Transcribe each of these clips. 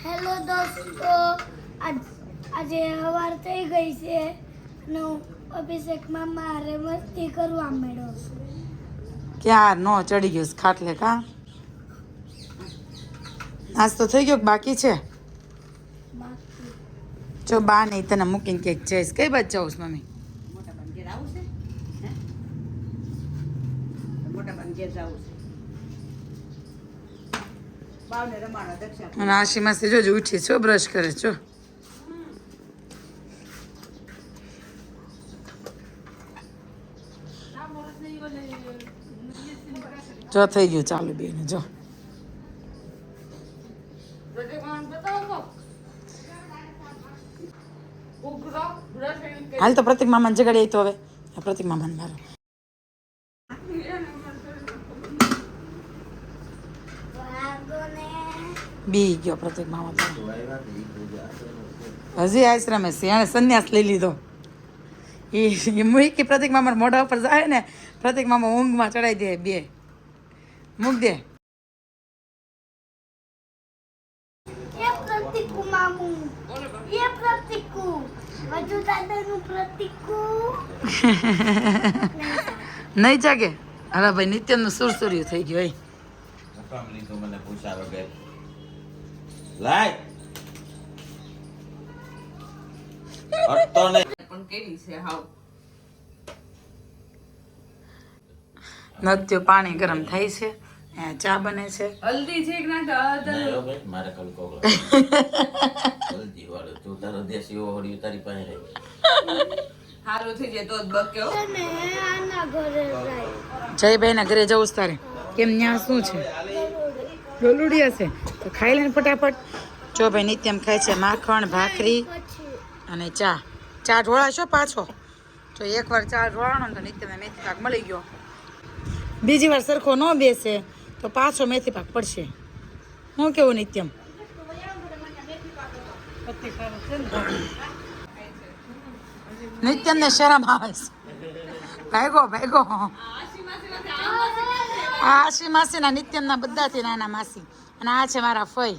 Hello દોસ્તો, આજે સવાર થઈ ગઈ છે અને અભિષેક મામા હારે મસ્તી કરવા માંડ્યો છે. ક્યાં નો ચડી ગયો ખાટલે કા? નાસ્તો થઈ ગયો બાકી છે? જો બા નહીં તને મૂકીને કેક જઈશ. કઈ બાજુ જાઉં છું મમ્મી? અને આશી માસી જોજો ઉઠી છો, બ્રશ કરે છો. જો થઈ ગયું ચાલુ બેન. જો હાલ તો પ્રતિક મામાને જગાડી તો હવે પ્રતિક મામાને મારો બી ગયો પ્રતિક મામા તો હજી આશ્રમે છે. એને સંન્યાસ લઈ લીધો. એ મૂકી પ્રતિક મામા મોઢા ઉપર જાય ને, પ્રતિક મામા ઊંઘમાં ચડાવી દે. બે મૂક દે. નહીં જાગે. હવે ભાઈ નિત્યનું સુરસુર્યું થઈ ગયું. મને પૂછાવે કે લાય અટતો ને પણ કેવી છે હાવ નત્યો પાણી ગરમ થાય છે, ચા બને છે. હલ્દી છે કે ના મારે કલ કોગળો હલ્દી વાળો તું તારો દેશી ઓહડી તારી પાસે રહી હારું થઈ જાય તો જ બક્યો અને આના ઘરે જાય. જયભાઈ ના ઘરે જવું તારે? કેમ ન્યા શું છે? ડોલુડિયા છે તો ખાઈ લે ફટાફટ. જો ભાઈ નિત્યમ ખાય છે માખણ ભાખરી અને ચા. ચા ઢોળાશો પાછો? જો એકવાર ચા ઢોળાણો તો નિત્યમને મેથી પાક મળી ગયો. બીજી વાર સરખો ન બેસે તો પાછો મેથી પાક પડશે. હું કેવું નિત્યમ? નિત્યમને શરમ આવે છે. ભાગો ભાગો. આ આશી માસી ના નિત્યમના બધાથી નાના માસી, અને આ છે મારા ફઈ.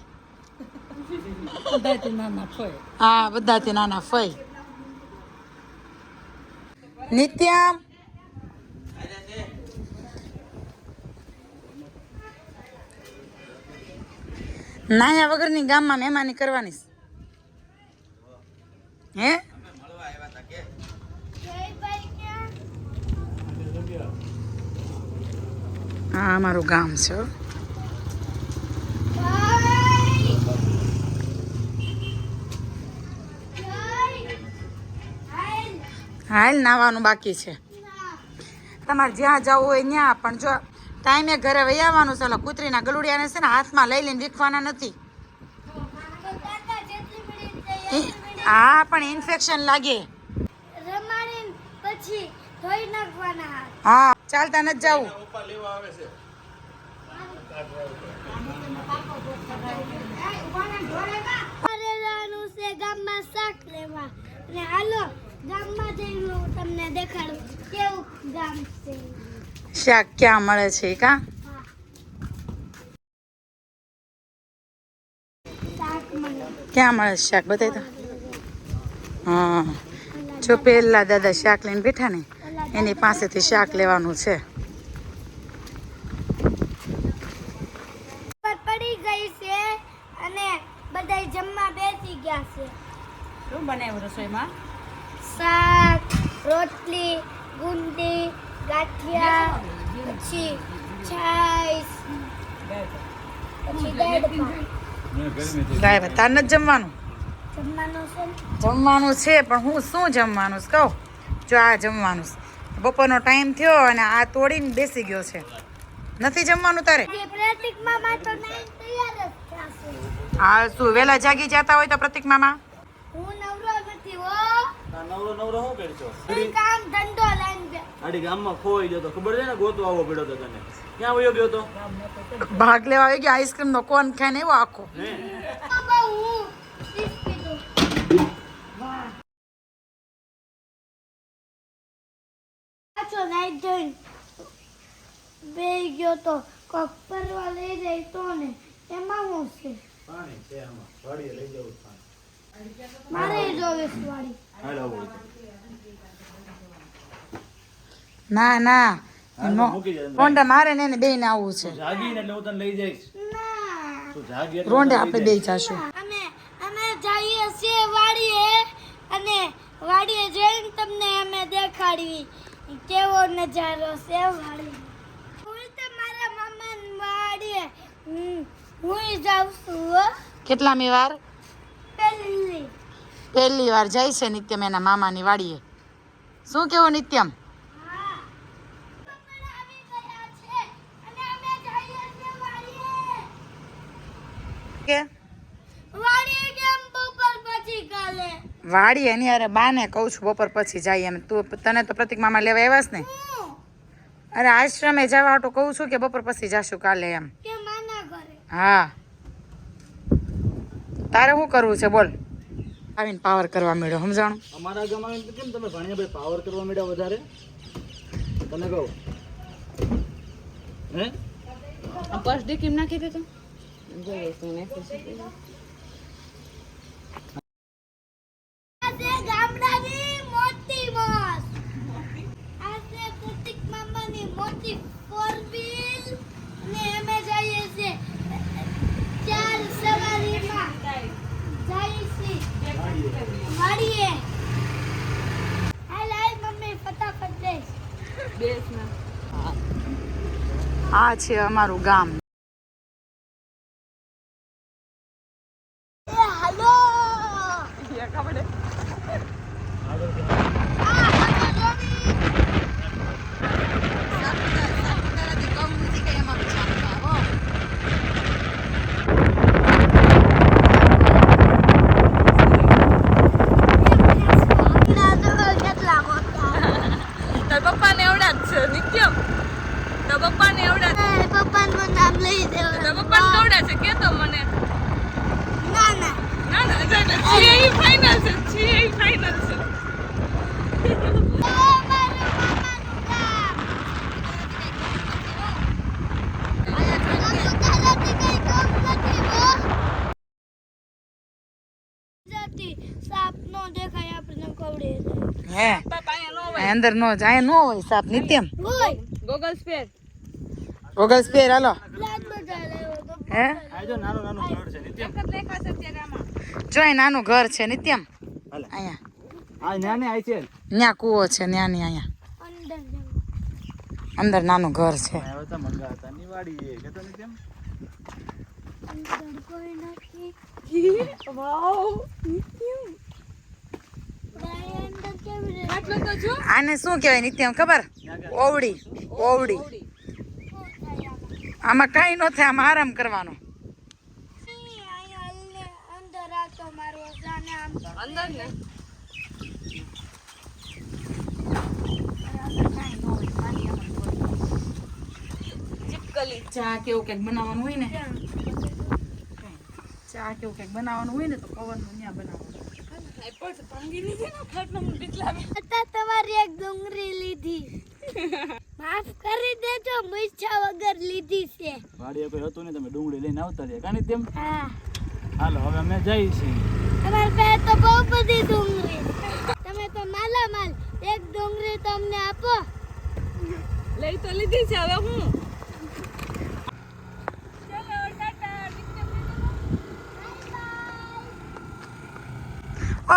હા, બધાથી નાના ફઈ. નિત્યમ નાયા વગરની ગામમાં મહેમાની કરવાની હે? હા, અમારું ગામ છે. હાલ નાવાનું બાકી છે. તમારે જ્યાં જવું હોય ત્યાં, પણ જો ટાઈમે ઘરે વહી આવવાનું. ચાલો કૂતરીના ગલુડિયાને છે ને હાથમાં લઈ લઈને વીખવાના નથી. હા, પણ ઇન્ફેક્શન લાગે. પછી ધોઈ નાખવાના. હા, ચાલતા નથી જવું. ગામમાં શાક લેવા અને હાલો ગામમાં જઈને હું તમને દેખાડું કેવું ગામ છે. શાક ક્યાં મળે છે કા? ક્યાં મળે છે શાક? બતાવી તો. હા, જો પેલા દાદા શાક લઈને બેઠા ને એની પાસેથી શાક લેવાનું છે. પડી ગઈ છે અને બધા જમવા બેસી ગયા છે. શું બનાવ્યું રસોઈમાં? શાક, રોટલી, ગુંદી, ગાંઠિયા, પછી છાશ, પછી દાળ ભાત. ગાય તાર નથી જમવાનું? જમવાનું છે ને? જમવાનું છે, પણ હું શું જમવાનું છે કહું? જો આ જમવાનું છે. બપોરનો ટાઈમ થયો અને આ તોડીને બેસી ગયો છે. નથી જમવાનું તારે? પ્રતિક મામા તો નહીં તૈયાર જ થશે. હા, શું વેલા જાગી જતા હોય તો પ્રતિક મામા? હું નવરો નથી હો. નવરો શું કરશો? કોઈ કામ ધંધો લઈને આડી ગામમાં ખોઈ ગયો તો ખબર છે ને, ગોતો આવવો પડ્યો તો તને. ક્યાં વયો ગયો તો? ભાગ લેવા આવી ગયા. આઈસ્ક્રીમ નો કોન ખાઈને એવો આખો. બાબા હું પીસ પીધું. પાછો નાઈ જોઈને બે ગયો તો કોક પરવા લઈ જાય તો ને એમાં હું છે. પાણી છે આમાં. વાડીએ લઈ જવું છે. મારે જોવે છે વાડી. હાલ આવો હોય તો. ના ના હાલ નો મૂકી દે અંદર. રોંડા મારે ને એને બેયને આવવું છે તું જાગી ને એટલે હું તને લઈ જઈશ. ના તું જાગી એટલે રોંડે હું તને આપણે લઈ બે જાશું અમે જઈએ છીએ વાડીએ અને વાડીએ જઈને તમને અમે દેખાડવી કેવો નજારો છે વાડી. હું તો મારા મામાની વાડીએ હું જાઉં છું હો. કેટલામી વાર પહેલી વાર જાય છે નિત્યમ એના મામાની વાડીએ. શું કેવું નિત્યમ? હા પપ્પા આવી ગયા છે અને અમે જઈએ છીએ વાડીએ. કે વાડીએ કેમ બપોર પછી કાલે વાડી એની અરે બાને કહું છું બપોર પછી જાય એમ. તું તને તો પ્રતિક મામા લેવા આવ્યા છે ને? હું અરે આશ્રમે જવા હાટુ કહું છું કે બપોર પછી જાશું કાલે એમ. કે માના ઘરે હા તારે શું કરવું છે બોલ? આવીને પાવર કરવા મળ્યો સમજાણું? અમારા ગામમાં આવીને કેમ તમે ભાણિયા ભાઈ પાવર કરવા માંડ્યા વધારે? તને કહું હે પર્સ ડી કેમ નાખી દે તો આજે ગામડાની મોટી બસ આજે પ્રતિક મામાની મોટી ફોર વ્હીલ ને અમે જઈએ છીએ 4 સવારીમાં જઈએ છીએ વાડીએ. હાલ હાલ મમ્મી ફટાફટ જઈશ. આ છે અમારું ગામ. એ હાલો પપ્પાને એવડા જ છે નિત્યમ. તો પપ્પાને એવડા પપ્પાનું નામ લઈ દેવાનું. પપ્પાને કેવડા છે કે તો મને ના ના ના ના છે એ ફાઇનલ છે ફાઇનલ છે સાપ નો દેખાય આપણે કવડે હે અંદર નો જાય નો હોય સાપ નિત્યમ. હોય ગોગલ્સ પેર ગોગલ્સ પહેર હાલો. લાજ મજા લેવો તો હે આ જો નાનું નાનું ઘર છે નિત્યમ. દેખાશે અત્યારે આમાં જો એ નાનું ઘર છે નિત્યમ. હાલે અહીંયા આ ન્યાને આઈ છે ન્યા કૂવો છે ન્યાની અહીંયા અંદર અંદર નાનું ઘર છે. હવે તો મંગા હતા ની વાડી એ કે તો નિત્યમ. અંદર કોઈ નથી. વાવ અંદર કેવી રીતે આટલો તો જો આને શું કહેવાય નિત્યમ ખબર? ઓવડી. ઓવડી. આમાં કાંઈ ન થાય, આમાં આરામ કરવાનો. અંદર આતો મારો જાને આમ તો અંદર ને ચીપકલી ચા કેવું કંઈક બનાવવાનું હોય ને ચા કેવું કંઈક બનાવવાનું હોય ને તો કવરનું ત્યાં બનાવવાનું. પર્સ ભાંગી લીધી ને ફાટવાનું બીક લાગે. અત્યારે તમારી એક ડુંગળી લીધી. માફ કરી દેજો, મૂછા વગર લીધી છે. વાડીએ કોઈ હતું ને તમે ડુંગળી લઈને આવતા રહ્યા કાની તેમ. હા હાલો હવે અમે જઈએ છીએ. તમારી પાસે તો બહુ બધી ડુંગળી. તમે તો માલા માલ. એક ડુંગળી તો અમને આપો. લઈ તો લીધી છે હવે હું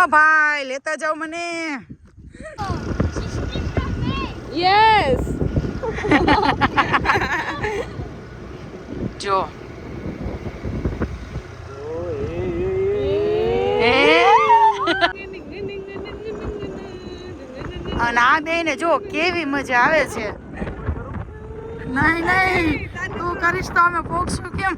ઓ ભાઈ લેતા જાઓ મને. યસ જો અને આ બે ને જો કેવી મજા આવે છે. નહીં નહીં તું કરીશ તો અમે પોગશું કેમ?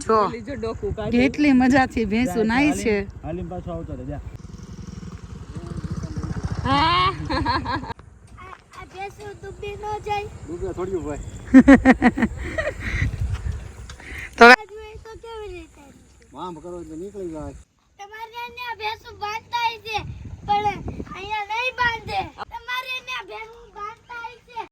જો જો ડોકું કાઢી કેટલી મજાથી ભેંસું નાઈ છે. હાલીને પાછો આવતો રહે જા. આ ભેંસું ડૂબી ન જાય. ડૂબે થોડી ભાઈ. તો આ જોઈએ તો કેવી રીતે? આમ કરો એટલે નીકળી જાય. તમારે અહીંયા ભેંસું બાંધતા છે પણ અહીંયા નહીં બાંધે. તમારે અહીંયા ભેંસું